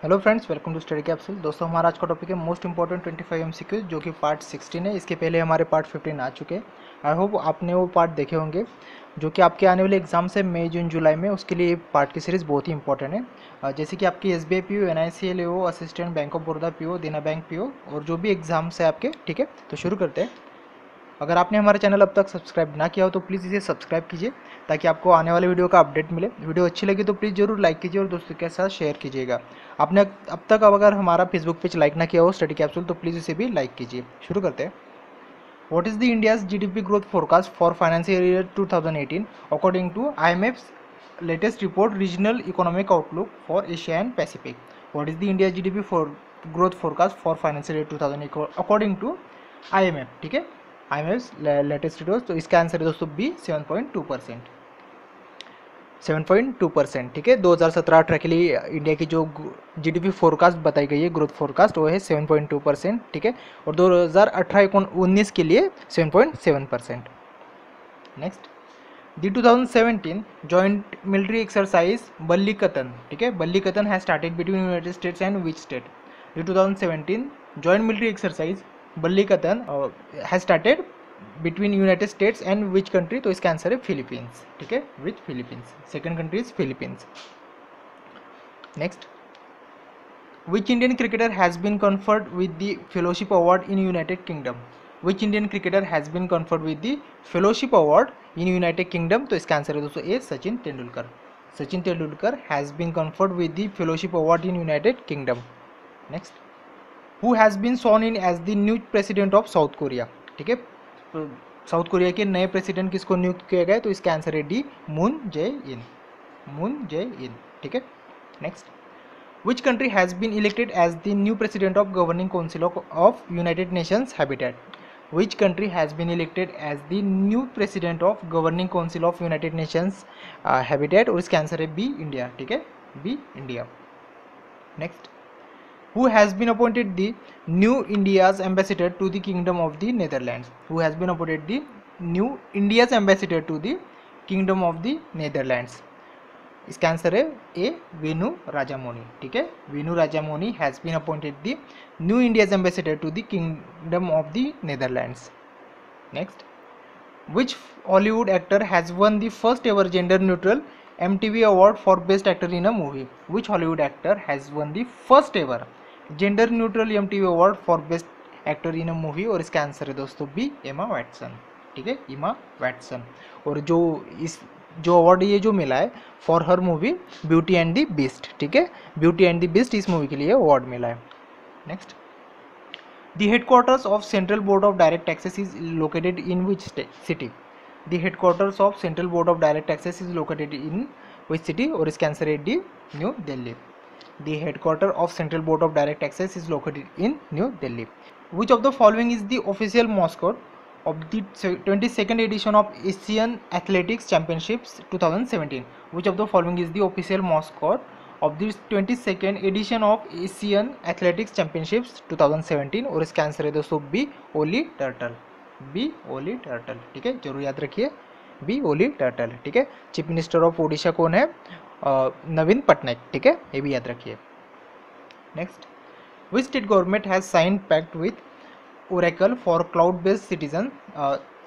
Hello friends, welcome to study capsule. दोस्तों, हमारा आज का टॉपिक है मोस्ट इंपॉर्टेंट 25 एमसीक्यूज, जो कि पार्ट 16 है। इसके पहले हमारे पार्ट 15 आ चुके हैं। आई होप आपने वो पार्ट देखे होंगे जो कि आपके आने वाले एग्जाम से मई जून जुलाई में, उसके लिए पार्ट की सीरीज़ बहुत ही इंपॉर्टेंट है। जैसे कि आपकी SBI PO, NICL AO, assistant bank of Baroda PO, देना बैंक PO और जो भी एग्जाम्स है आपके। ठीक है, तो शुरू करते हैं। अगर आपने हमारा चैनल अब तक सब्सक्राइब ना किया हो तो प्लीज़ इसे सब्सक्राइब कीजिए ताकि आपको आने वाले वीडियो का अपडेट मिले। वीडियो अच्छी लगी तो प्लीज़ जरूर लाइक कीजिए और दोस्तों के साथ शेयर कीजिएगा। आपने अब तक अगर हमारा फेसबुक पेज लाइक ना किया हो स्टडी कैप्सूल, तो प्लीज़ इसे भी लाइक कीजिए। शुरू करते हैं। What is the India's GDP growth forecast for financial year 2018 according to IMF's latest report regional economic outlook for Asia and Pacific. What is the India GDP growth forecast for financial year 2018 according to IMF। ठीक है, IMF's latest report. तो इसका answer है दोस्तों B, 7.2%। 7.2%। ठीक है, 2017-18 के लिए इंडिया की जो GDP फोरकास्ट बताई गई है, ग्रोथ फोरकास्ट, वो है 7.2%। ठीक है, और 2018-19 के लिए 7.7%। Next, the 2017 joint military exercise Balikatan. ठीक है, Balikatan has started between United States and which state. The 2017 joint military exercise Balikatan has started between United States and which country. तो इसका आंसर है फिलीपींस। ठीक है, which Philippines, second country is Philippines. Next, which Indian cricketer has been conferred with the fellowship award in United Kingdom? Which Indian cricketer has been conferred with the fellowship award in United Kingdom? तो इसका answer है दोस्तों ए, Sachin Tendulkar. Sachin Tendulkar has been conferred with the fellowship award in United Kingdom. Next, who has been sworn in as the new president of South Korea? ठीक है, south Korea के नए president किसको नियुक्त किया गया है? तो इसका आंसर है डी, मून जे इन। मून जे इन। ठीक है, next, which country has been elected as the new president of governing council of United Nations Habitat? Which country has been elected as the new president of governing council of United Nations Habitat? और इसका answer है B, India. ठीक है, B, India. Next, who has been appointed the new India's ambassador to the kingdom of the Netherlands? Who has been appointed the new India's ambassador to the kingdom of the Netherlands? इसका answer है A, Venu Rajamony. ठीक है, Venu Rajamony has been appointed the new India's ambassador to the kingdom of the Netherlands. Next, which Hollywood actor has won the first ever gender neutral MTV award for best actor in a movie? Which Hollywood actor has won the first ever gender neutral MTV award for best actor in a movie? और इसका answer है दोस्तों B, एमा Watson. ठीक है, एमा Watson. और जो अवार्ड ये जो मिला है for her movie beauty and the beast. ठीक है, ब्यूटी एंड द बीस्ट, इस मूवी के लिए अवार्ड मिला है। Next, the headquarters of central board of direct taxes is located in which city? The headquarters of central board of direct taxes is located in which city? और इसका answer है D, new Delhi. The headquarter of central board of direct taxes is located in new Delhi. Which of the following is the official mascot of the 22nd edition of Asian Athletics Championships 2017? Which of the following is the official mascot of the 22nd edition of Asian Athletics Championships 2017? और इसका answer है दोस्तों B, ओली turtle. B, ओली turtle. ठीक है, जरूर याद रखिए, B, ओली turtle. ठीक है, चीफ मिनिस्टर ऑफ ओडिशा कौन है? नवीन पटनायक। ठीक है, ये भी याद रखिए। Next, which state government has sign pact with Oracle for cloud-based citizen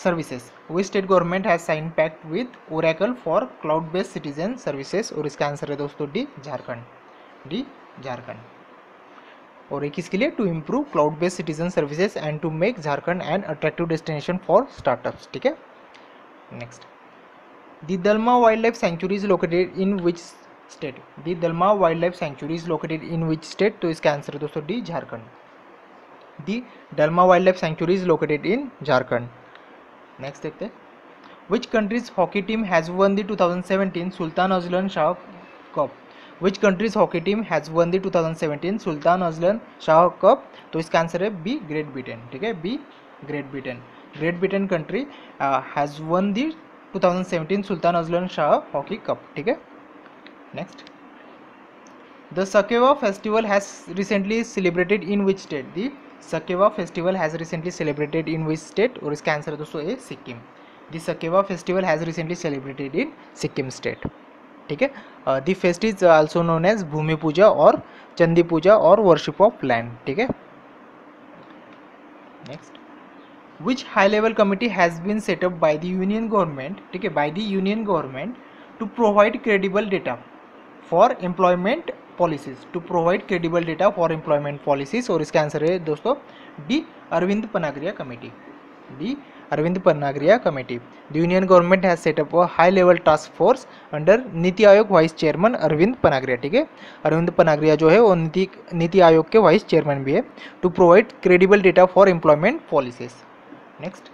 services? Which state government has signed pact with Oracle for cloud-based citizen services? और इसका आंसर है दोस्तों डी, झारखंड। डी, झारखंड। और एक किसके लिए? To improve cloud based citizen services and to make Jharkhand an attractive destination for startups. ठीक है, next, the Dalma wildlife sanctuary is located in which state? The Dalma wildlife sanctuary is located in which state? तो इसका answer है दोस्तों D, Jharkhand. The Dalma Wildlife Sanctuary is located in Jharkhand. Next देखते हैं, which country's hockey team has won the 2017 Sultan Azlan Shah Cup? Which country's hockey team has won the 2017 Sultan Azlan Shah Cup? तो इसका answer है B, Great Britain. ठीक है, B, Great Britain. Great Britain country has won the 2017 Sultan Azlan Shah hockey cup. ठीक है, next, the Sakewa festival has recently celebrated in which state? The Sakewa festival has recently celebrated in which state? और इसका answer है दोस्तों A, Sikkim. The Sakewa festival has recently celebrated in Sikkim state. ठीक है। The fest is also known as Bhumi Puja और चंदी पूजा और worship of land, ठीक है। Next, which high level committee has been set up by the union government, ठीक है, by the union government to provide credible data for employment policies, to provide credible data for employment policies, और इसका answer है दोस्तों D Arvind Panagariya committee, D Arvind Panagariya committee. The union government has set up a high level task force under NITI Aayog vice chairman Arvind पनागरिया, ठीक है। अरविंद पनागरिया जो है वो नीति आयोग के वाइस चेयरमैन भी है, to provide credible data for employment policies. Next,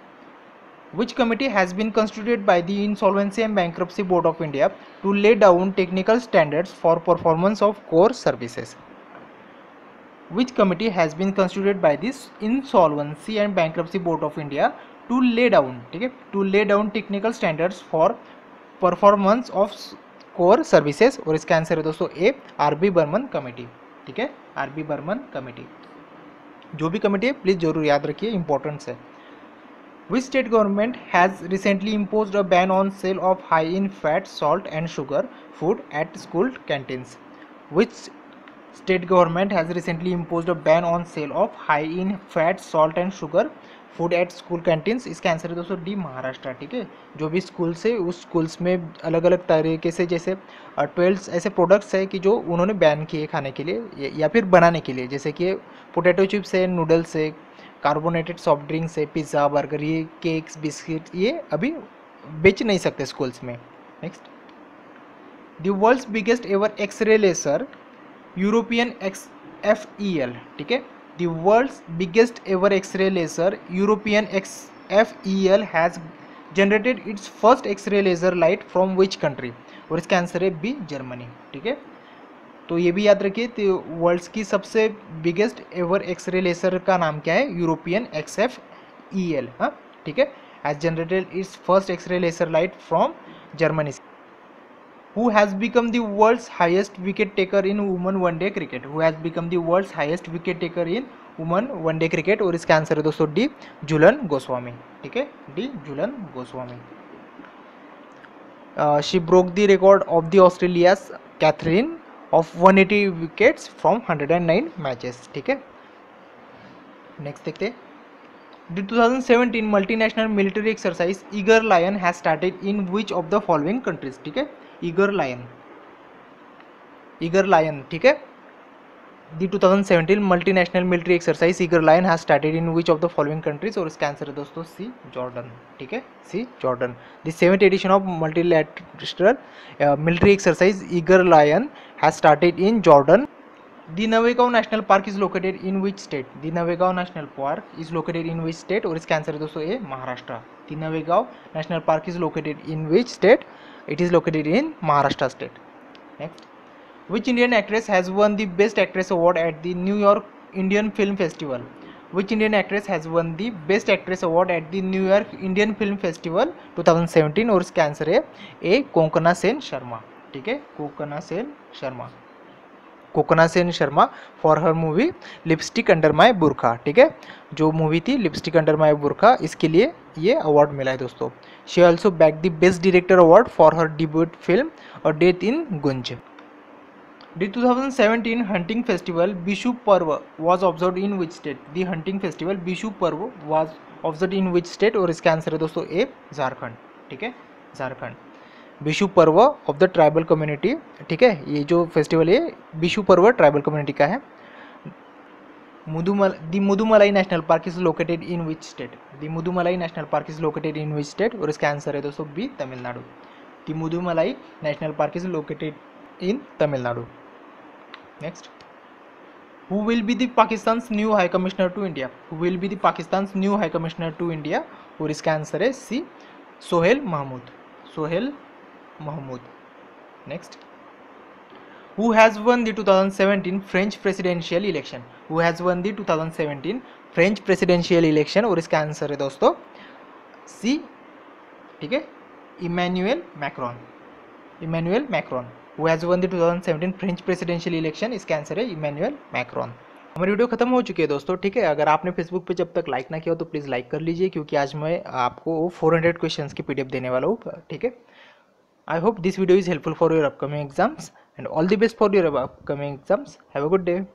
which committee has been constituted by the Insolvency and Bankruptcy Board of India to lay down technical standards for performance of core services? Which committee has been constituted by this Insolvency and Bankruptcy Board of India to lay down, ठीक है, to lay down technical standards for performance of core services, और इसका answer है दोस्तों ए RB Burman committee, ठीक है, RB Burman committee. जो भी कमेटी है प्लीज जरूर याद रखिए, इंपॉर्टेंट है। Which state government has recently imposed a ban on sale of high in fat, salt and sugar food at school canteens? Which state government has recently imposed a ban on sale of high in fat, salt and sugar food at school canteens? इसका answer है दोस्तों D Maharashtra, ठीक है। जो भी schools है उस schools में अलग अलग तरीके से जैसे 12 ऐसे प्रोडक्ट्स है कि जो उन्होंने बैन किए खाने के लिए या फिर बनाने के लिए, जैसे कि पोटैटो चिप्स है, नूडल्स है, कार्बोनेटेड सॉफ्ट ड्रिंक्स है, पिज़्ज़ा, बर्गर, ये केक्स, बिस्किट, ये अभी बेच नहीं सकते स्कूल्स में। Next, the world's biggest ever x-ray laser European XFEL, ठीक है। The world's biggest ever x-ray laser European XFEL has generated its first x-ray laser light from which country? और इसका आंसर है बी जर्मनी, ठीक है। तो ये भी याद रखिए, तो वर्ल्ड्स की सबसे बिगेस्ट एवर एक्सरे लेसर का नाम क्या है? यूरोपियन XFEL, हाँ, ठीक है, has generated its first x-ray laser light from Germany. Who has become the world's highest wicket taker in women one day cricket? Who has become the world's highest wicket taker in women one day cricket? और इसका answer है दोस्तों D Jhulan Goswami, ठीक है, D Jhulan Goswami. She broke the record of the Australia's Catherine of 180 wickets from 109 matches, ठीक है। Next देखते हैं, the 2017 multinational military exercise Eager Lion has started in which of the following countries? ठीक है, ईगर लायन, ठीक है। The 2017 multinational military exercise Eager Lion has started in which of the following countries? और इसका answer है दोस्तों C Jordan, ठीक है, C Jordan. The 7th edition of multilateral military exercise Eager Lion has started in Jordan. The Navagaon National Park is located in which state? The Navagaon National Park is located in which state? और इसका answer है दोस्तों ए Maharashtra. The Navagaon National Park is located in which state? It is located in Maharashtra state. Next, which Indian actress has won the Best Actress award at the New York Indian Film Festival? Which Indian actress has won the Best Actress award at the New York Indian Film Festival 2017? और इसका answer है ए कोंकणा सेन शर्मा, ठीक है, Konkona Sen Sharma, Konkona Sen Sharma for her movie lipstick under my बुरखा, ठीक है, जो movie थी लिपस्टिक अंडर माय बुरखा, इसके लिए ये अवार्ड मिला है दोस्तों। She also back the best director award for her debut film और death in Gunj. The 2017 hunting festival Bishu Parv was observe in which state? The hunting festival Bishu Parv was observe in which state? और इसका आंसर है दोस्तों ए झारखंड, ठीक है, झारखंड। बिशु पर्व ऑफ द ट्राइबल कम्युनिटी, ठीक है, ये जो फेस्टिवल है बिशु पर्व ट्राइबल कम्युनिटी का है। The Mudumalai national park is located in which state? The Mudumalai national park is located in which state? और इसका आंसर है दोस्तों B Tamil Nadu. The Mudumalai national park is located in Tamil Nadu. Next, who will be the Pakistan's new high commissioner to India? Who will be the Pakistan's new high commissioner to India? और इसका answer है C Sohail Mahmood, Sohail Mahmood. Next, who has won the 2017 French presidential election? Who has won the 2017 French presidential election? और इसका answer है दोस्तों C, ठीक है, Emmanuel Macron, Emmanuel Macron. Who has won the 2017 French presidential election? इसका आंसर है Emmanuel Macron. हमारी video खत्म हो चुकी है दोस्तों, ठीक है। अगर आपने फेसबुक पे जब तक लाइक ना किया हो तो प्लीज़ लाइक कर लीजिए, क्योंकि आज मैं आपको 400 क्वेश्चंस की PDF देने वाला हूँ, ठीक है। I hope this video is helpful for your upcoming exams, and all the best for your upcoming exams. Have a good day.